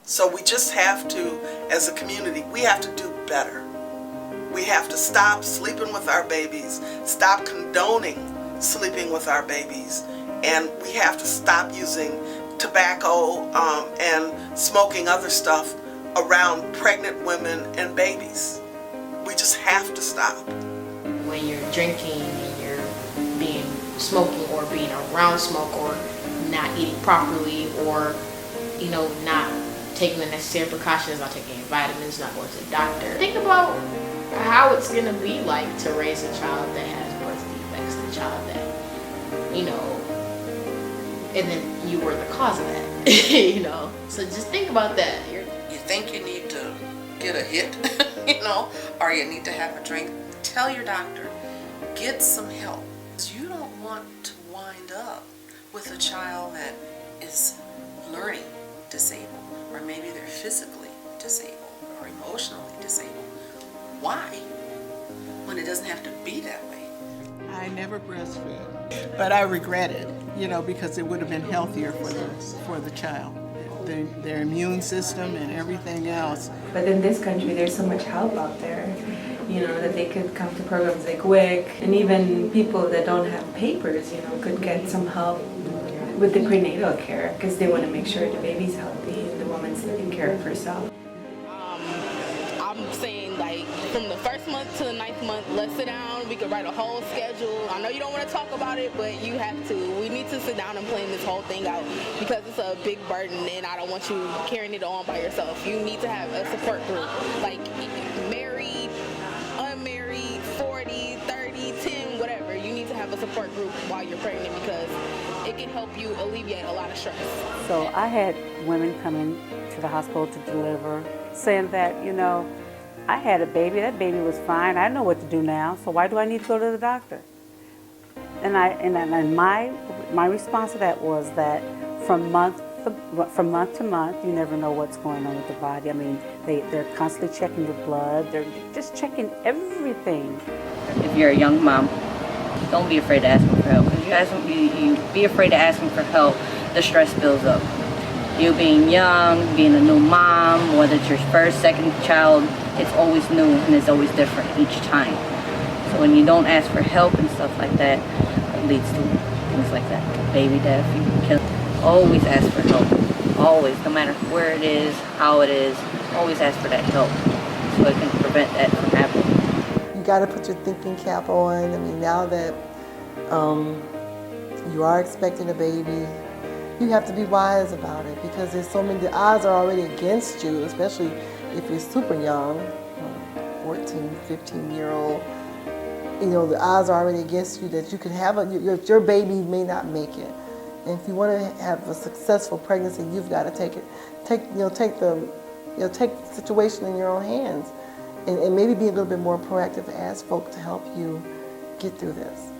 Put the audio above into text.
So we just have to, as a community, we have to do better. We have to stop sleeping with our babies, stop condoning sleeping with our babies, and we have to stop using tobacco and smoking other stuff around pregnant women and babies. We just have to stop. When you're drinking and you're being smoking or being around smoke or not eating properly or, not taking the necessary precautions, not taking any vitamins, not going to the doctor. Think about how it's going to be like to raise a child that has birth defects, the child that, and then you were the cause of that, So just think about that. You think you need to get a hit, or you need to have a drink, tell your doctor, get some help. You don't want to wind up with a child that is learning disabled, or maybe they're physically disabled or emotionally disabled. Why? When it doesn't have to be that way. I never breastfed, but I regret it, because it would have been healthier for the child, their immune system and everything else. But in this country, there's so much help out there, that they could come to programs like WIC, and even people that don't have papers, could get some help with the prenatal care because they want to make sure the baby's healthy and the woman's taking care of herself. I'm saying, like, from the first month to the 9th month, let's sit down. We could write a whole schedule. I know you don't want to talk about it, but you have to. We need to sit down and plan this whole thing out because it's a big burden, and I don't want you carrying it on by yourself. You need to have a support group, like married, unmarried, 40, 30, 10, whatever. You need to have a support group while you're pregnant because it can help you alleviate a lot of stress. So I had women coming to the hospital to deliver, saying that, I had a baby, that baby was fine, I know what to do now, so why do I need to go to the doctor? And my response to that was that from month to month, you never know what's going on with the body. I mean, they're constantly checking your blood, they're just checking everything. If you're a young mom, don't be afraid to ask them for help. Because you be afraid to ask them for help, the stress builds up. You being young, being a new mom, whether it's your first, second child, it's always new and it's always different each time. So when you don't ask for help and stuff like that, it leads to things like that. Baby death, you can kill. Always ask for help. Always, no matter where it is, how it is, always ask for that help so it can prevent that from happening. You got to put your thinking cap on. I mean, now that you are expecting a baby, you have to be wise about it because there's so many, the odds are already against you, especially if you're super young, 14, 15-year-old. The odds are already against you that you can have your baby may not make it. And if you want to have a successful pregnancy, you've got to take the situation in your own hands and maybe be a little bit more proactive, ask folk to help you get through this.